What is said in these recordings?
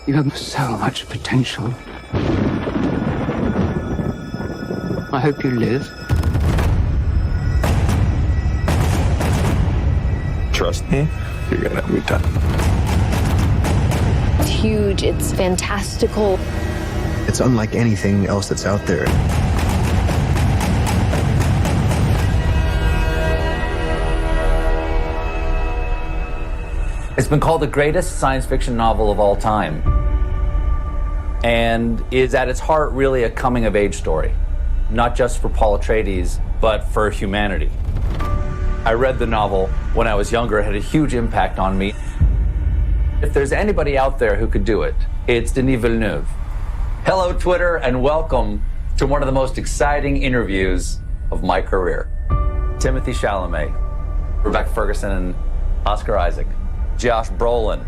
You have so much potential. I hope you live. Trust me, you're gonna have a good time. It's huge, it's fantastical. It's unlike anything else that's out there. It's been called the greatest science fiction novel of all time, and is at its heart really a coming-of-age story, not just for Paul Atreides, but for humanity. I read the novel when I was younger. It had a huge impact on me. If there's anybody out there who could do it, it's Denis Villeneuve. Hello, Twitter, and welcome to one of the most exciting interviews of my career. Timothée Chalamet, Rebecca Ferguson, and Oscar Isaac. Josh Brolin,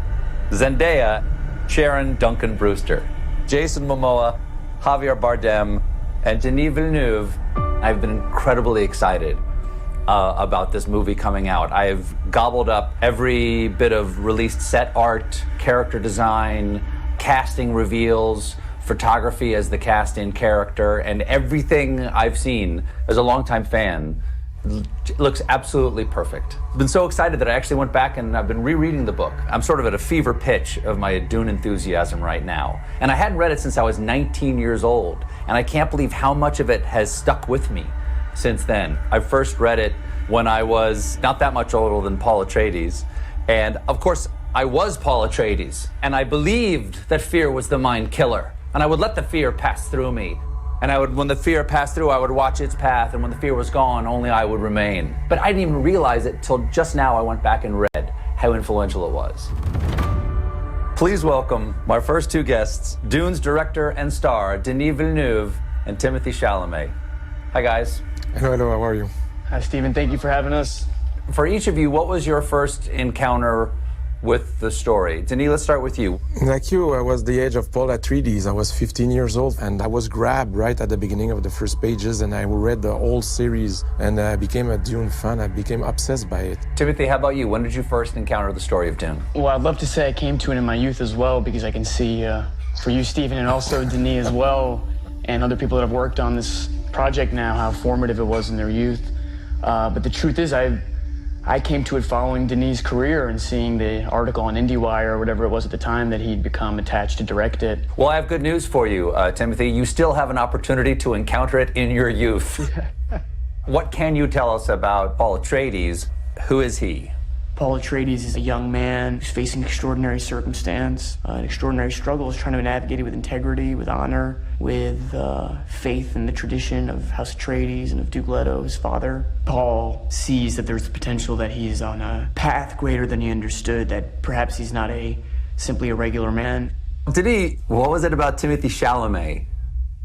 Zendaya, Sharon Duncan Brewster, Jason Momoa, Javier Bardem, and Denis Villeneuve. I've been incredibly excited about this movie coming out. I've gobbled up every bit of released set art, character design, casting reveals, photography as the cast in character, and everything I've seen as a longtime fan. It looks absolutely perfect. I've been so excited that I actually went back and I've been rereading the book. I'm sort of at a fever pitch of my Dune enthusiasm right now. And I hadn't read it since I was 19 years old. And I can't believe how much of it has stuck with me since then. I first read it when I was not that much older than Paul Atreides. And of course, I was Paul Atreides. And I believed that fear was the mind killer. And I would let the fear pass through me. And when the fear passed through, I would watch its path, and when the fear was gone, only I would remain. But I didn't even realize it till just now I went back and read how influential it was. Please welcome my first two guests, Dune's director and star, Denis Villeneuve and Timothée Chalamet. Hi, guys. Hello, how are you? Hi, Stephen. Thank you for having us. For each of you, what was your first encounter with the story? Denis, let's start with you. Like you, I was the age of Paul Atreides. I was 15 years old, and I was grabbed right at the beginning of the first pages, and I read the whole series, and I became a Dune fan. I became obsessed by it. Timothy, how about you? When did you first encounter the story of Dune? Well, I'd love to say I came to it in my youth as well, because I can see, for you, Stephen, and also Denis as well, and other people that have worked on this project now, how formative it was in their youth. But the truth is, I came to it following Denis' career and seeing the article on IndieWire or whatever it was at the time that he'd become attached to direct it. Well, I have good news for you, Timothy. You still have an opportunity to encounter it in your youth. What can you tell us about Paul Atreides? Who is he? Paul Atreides is a young man who's facing extraordinary circumstance, an extraordinary struggle, is trying to navigate it with integrity, with honor, with faith in the tradition of House Atreides and of Duke Leto, his father. Paul sees that there's the potential that he's on a path greater than he understood, that perhaps he's not simply a regular man. Denis, what was it about Timothée Chalamet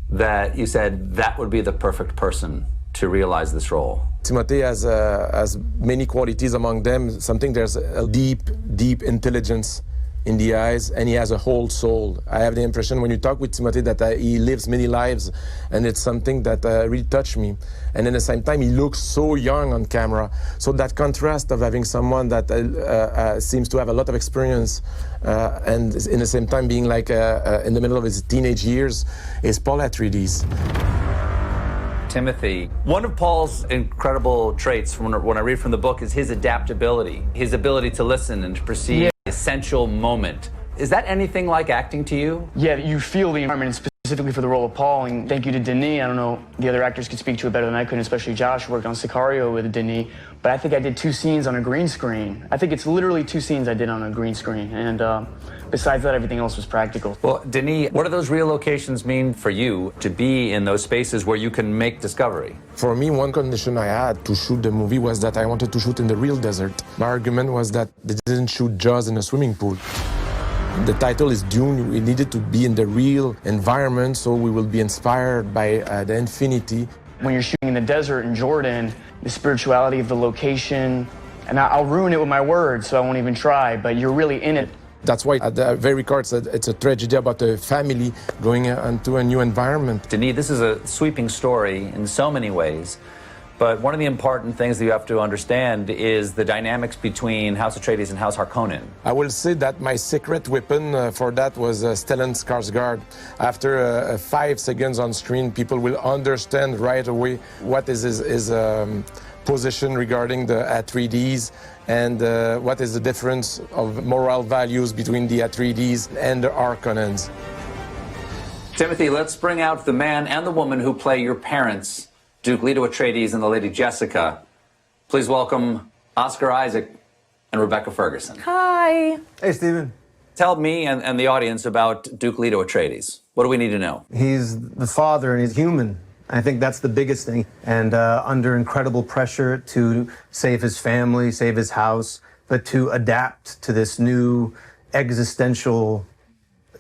that you said that would be the perfect person to realize this role? Timothée has many qualities, among them there's a deep intelligence in the eyes, and he has a whole soul. I have the impression when you talk with Timothée that he lives many lives, and it's something that really touched me. And at the same time, he looks so young on camera. So that contrast of having someone that seems to have a lot of experience and in the same time being like in the middle of his teenage years is Paul Atreides. Timothy, one of Paul's incredible traits when I read from the book is his adaptability, his ability to listen and to perceive the essential moment. Is that anything like acting to you? Yeah, you feel the environment, and specifically for the role of Paul, and thank you to Denis. I don't know, the other actors could speak to it better than I could, especially Josh, who worked on Sicario with Denis, but I think I did 2 scenes on a green screen. I think it's literally 2 scenes I did on a green screen, and besides that, everything else was practical. Well, Denis, what do those real locations mean for you to be in those spaces where you can make discovery? For me, one condition I had to shoot the movie was that I wanted to shoot in the real desert. My argument was that they didn't shoot Jaws in a swimming pool. The title is Dune. We needed to be in the real environment, so we will be inspired by the infinity. When you're shooting in the desert in Jordan, the spirituality of the location, and I'll ruin it with my words, so I won't even try, but you're really in it. That's why at the very core it's a tragedy about a family going into a new environment. Denis, this is a sweeping story in so many ways, But one of the important things that you have to understand is the dynamics between House Atreides and House Harkonnen. I will say that my secret weapon for that was Stellan Skarsgård. After 5 seconds on screen, people will understand right away what is his position regarding the Atreides and what is the difference of moral values between the Atreides and the Harkonnens. Timothy, let's bring out the man and the woman who play your parents, Duke Leto Atreides and the Lady Jessica. Please welcome Oscar Isaac and Rebecca Ferguson. Hi. Hey, Stephen. Tell me and the audience about Duke Leto Atreides. What do we need to know? He's the father and he's human. I think that's the biggest thing. And under incredible pressure to save his family, save his house, but to adapt to this new existential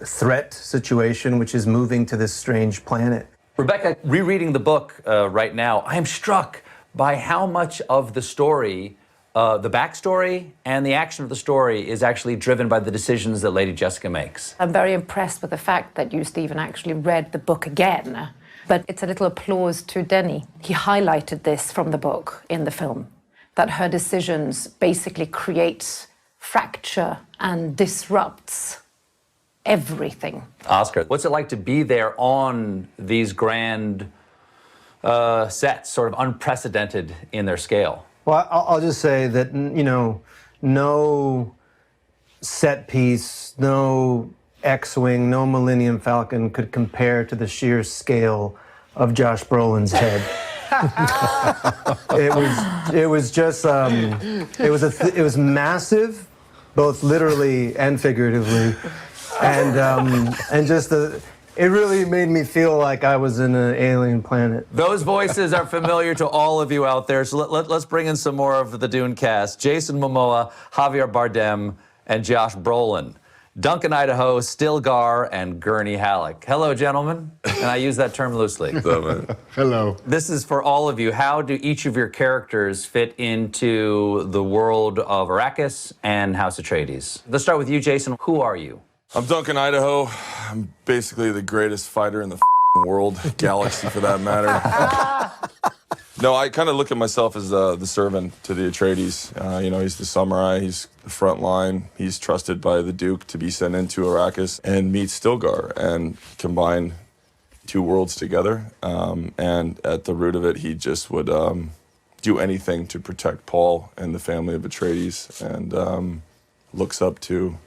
threat situation, which is moving to this strange planet. Rebecca, rereading the book right now, I am struck by how much of the story, the backstory and the action of the story is actually driven by the decisions that Lady Jessica makes. I'm very impressed with the fact that you, Stephen, actually read the book again. But it's a little applause to Denny. He highlighted this from the book in the film, that her decisions basically create fracture and disrupts everything. Oscar, what's it like to be there on these grand sets, sort of unprecedented in their scale? Well, I'll just say that, you know, no set piece, no X-Wing, no Millennium Falcon could compare to the sheer scale of Josh Brolin's head. It was just, it was massive, both literally and figuratively. And just it really made me feel like I was in an alien planet. Those voices are familiar to all of you out there, so let's bring in some more of the Dune cast. Jason Momoa, Javier Bardem, and Josh Brolin. Duncan Idaho, Stilgar, and Gurney Halleck. Hello, gentlemen. And I use that term loosely. Hello. This is for all of you. How do each of your characters fit into the world of Arrakis and House Atreides? Let's start with you, Jason. Who are you? I'm Duncan Idaho. I'm basically the greatest fighter in the world, galaxy for that matter. No, I kind of look at myself as the servant to the Atreides. You know, he's the samurai, he's the front line. He's trusted by the Duke to be sent into Arrakis and meet Stilgar and combine 2 worlds together. And at the root of it, he just would do anything to protect Paul and the family of Atreides and looks up to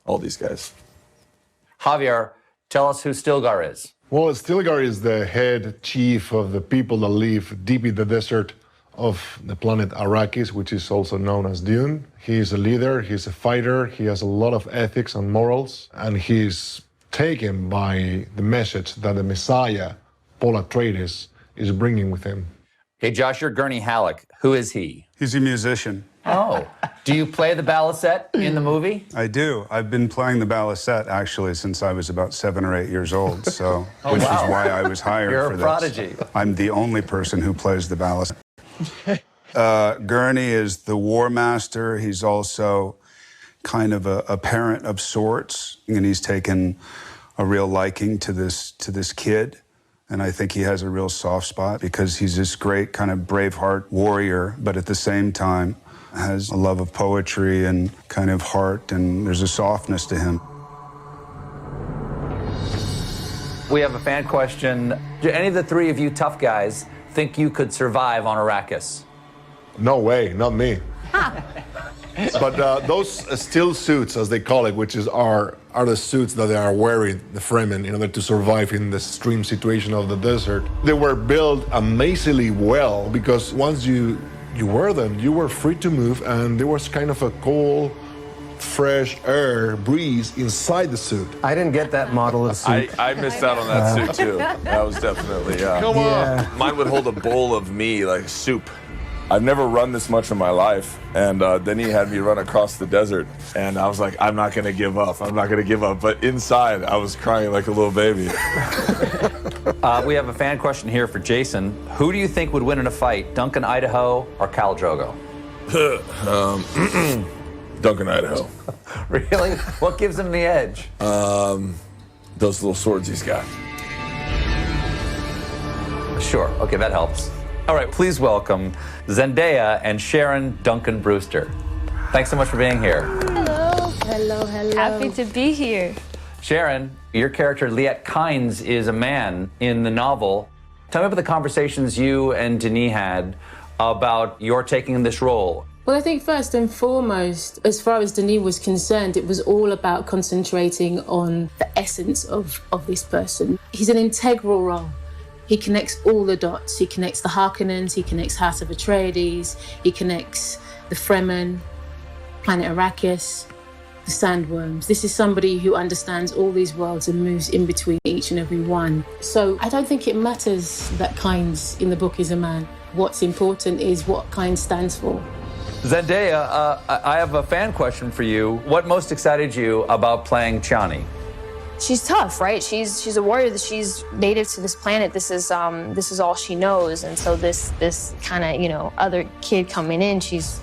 all these guys. Javier, tell us who Stilgar is. Well, Stilgar is the head chief of the people that live deep in the desert of the planet Arrakis, which is also known as Dune. He is a leader, he's a fighter, he has a lot of ethics and morals, and he's taken by the message that the Messiah, Paul Atreides, is bringing with him. Okay, Josh, you're Gurney Halleck. Who is he? He's a musician. Oh. Do you play the balisette in the movie? I do. I've been playing the balisette, actually, since I was about 7 or 8 years old, so, wow. which is why I was hired You're for a this. prodigy. I'm the only person who plays the balisette. Gurney is the war master. He's also kind of a parent of sorts, and he's taken a real liking to this kid. And I think he has a real soft spot because he's this great kind of Braveheart warrior, but at the same time has a love of poetry and kind of heart, and there's a softness to him. We have a fan question. Do any of the 3 of you tough guys think you could survive on Arrakis? No way, not me. But those still suits, as they call it, which are the suits that they are wearing, the Fremen, in order to survive in the extreme situation of the desert. They were built amazingly well because once you wear them, you were free to move, and there was kind of a cool, fresh air breeze inside the suit. I didn't get that model of suit. I missed out on that suit too. That was definitely, Come on. Mine would hold a bowl of me like soup. I've never run this much in my life, and then he had me run across the desert, and I was like, I'm not gonna give up, I'm not gonna give up. But inside, I was crying like a little baby. We have a fan question here for Jason. Who do you think would win in a fight, Duncan Idaho or Khal Drogo? Duncan Idaho. Really? What gives him the edge? Those little swords he's got. Sure, okay, that helps. All right, please welcome Zendaya and Sharon Duncan Brewster. Thanks so much for being here. Hello. Hello, hello. Happy to be here. Sharon, your character Liette Kynes is a man in the novel. Tell me about the conversations you and Denis had about your taking this role. Well, I think first and foremost, as far as Denis was concerned, it was all about concentrating on the essence of this person. He's an integral role. He connects all the dots. He connects the Harkonnens, he connects House of Atreides, he connects the Fremen, planet Arrakis, the Sandworms. This is somebody who understands all these worlds and moves in between each and every one. So I don't think it matters that Kynes in the book is a man. What's important is what Kynes stands for. Zendaya, I have a fan question for you. What most excited you about playing Chani? She's tough, right? She's a warrior. She's native to this planet. This is all she knows. And so this kind of, other kid coming in, she's,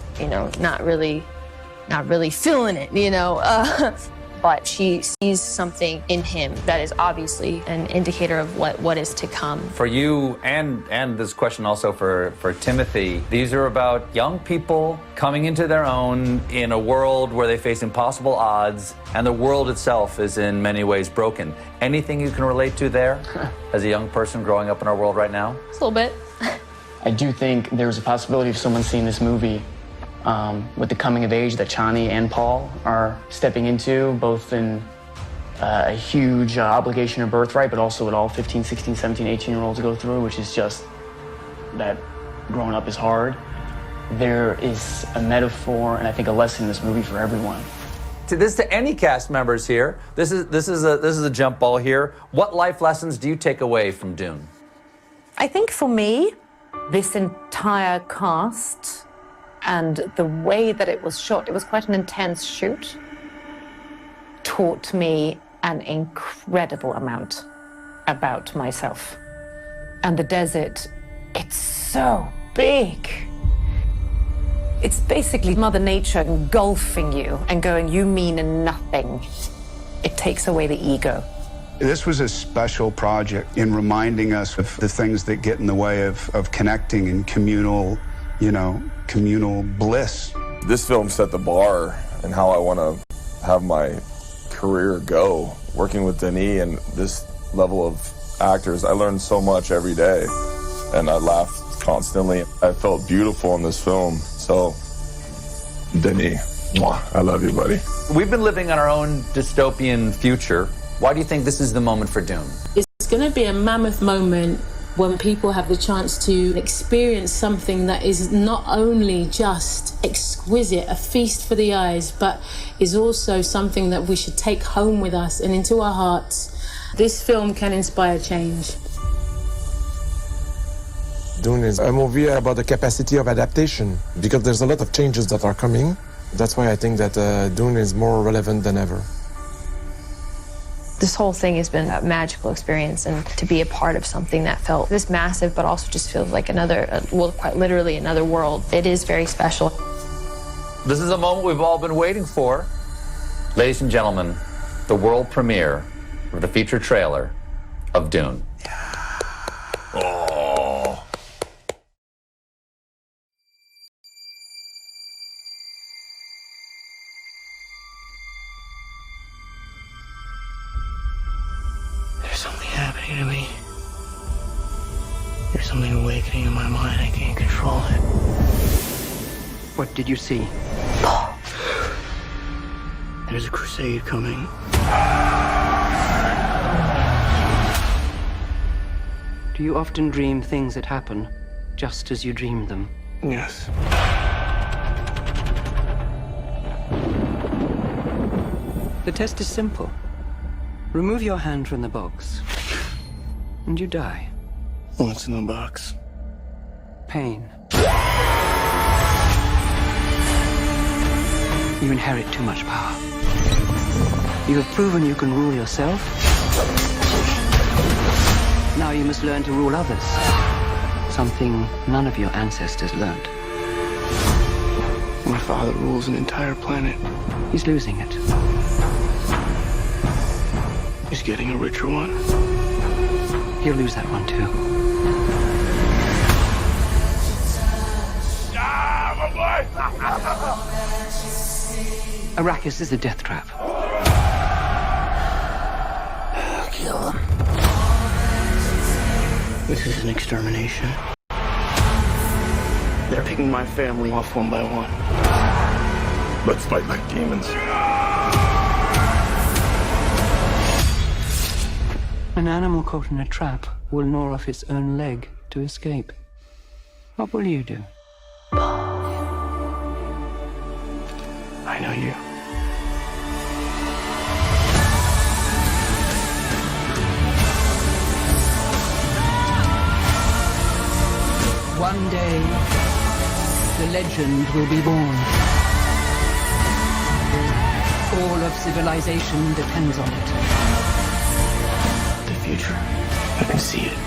not really feeling it, but she sees something in him that is obviously an indicator of what is to come. For you, and this question also for Timothy, these are about young people coming into their own in a world where they face impossible odds, and the world itself is in many ways broken. Anything you can relate to there as a young person growing up in our world right now? Just a little bit. I do think there's a possibility of someone seeing this movie with the coming of age that Chani and Paul are stepping into, both in a huge obligation or birthright, but also what all 15, 16, 17, 18-year-olds go through, which is just that growing up is hard. There is a metaphor and I think a lesson in this movie for everyone. To any cast members here, this is a jump ball here. What life lessons do you take away from Dune? I think for me, this entire cast and the way that it was shot, it was quite an intense shoot, taught me an incredible amount about myself. And the desert, it's so big. It's basically Mother Nature engulfing you and going, you mean nothing. It takes away the ego. This was a special project in reminding us of the things that get in the way of connecting and communal bliss. This film set the bar and how I want to have my career go. Working with Denis and this level of actors, I learned so much every day, and I laughed constantly. I felt beautiful in this film. So, Denis, I love you, buddy. We've been living in our own dystopian future. Why do you think this is the moment for Dune? It's going to be a mammoth moment when people have the chance to experience something that is not only just exquisite, a feast for the eyes, but is also something that we should take home with us and into our hearts. This film can inspire change. Dune is a movie about the capacity of adaptation, because there's a lot of changes that are coming. That's why I think that Dune is more relevant than ever. This whole thing has been a magical experience, and to be a part of something that felt this massive, but also just feels like quite literally another world. It is very special. This is a moment we've all been waiting for. Ladies and gentlemen, the world premiere of the feature trailer of Dune. Oh. There's something happening to me. There's something awakening in my mind. I can't control it. What did you see? There's a crusade coming. Do you often dream things that happen just as you dreamed them? Yes. The test is simple. Remove your hand from the box, and you die. What's in the box? Pain. You inherit too much power. You have proven you can rule yourself. Now you must learn to rule others. Something none of your ancestors learned. My father rules an entire planet. He's losing it. He's getting a richer one. He'll lose that one too. Arrakis is a death trap. Kill them. This is an extermination. They're picking my family off one by one. Let's fight like demons. An animal caught in a trap will gnaw off its own leg to escape. What will you do? I know you. One day, the legend will be born. All of civilization depends on it. The future. I can see it.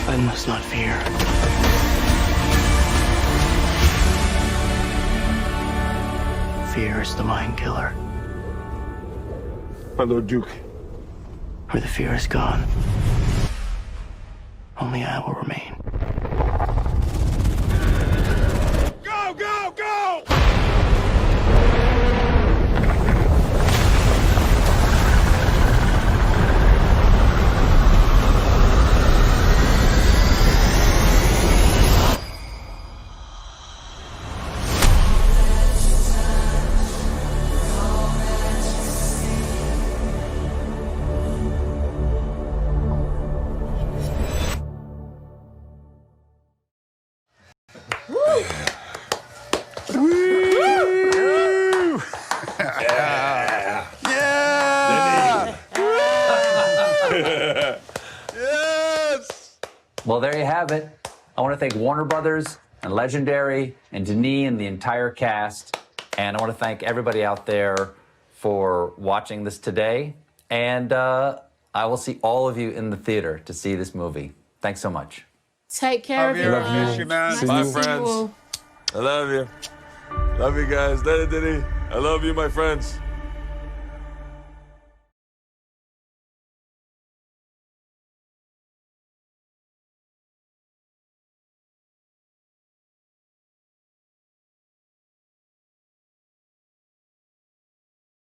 I must not fear. Fear is the mind killer. My Lord Duke. Where the fear is gone, only I will remain. Go, go, go! Well, there you have it. I want to thank Warner Brothers and Legendary and Denis and the entire cast. And I want to thank everybody out there for watching this today. And I will see all of you in the theater to see this movie. Thanks so much. Take care of Love everyone. you, man. Bye, See you friends. all. I love you. Love you guys. Diddy. I love you, my friends.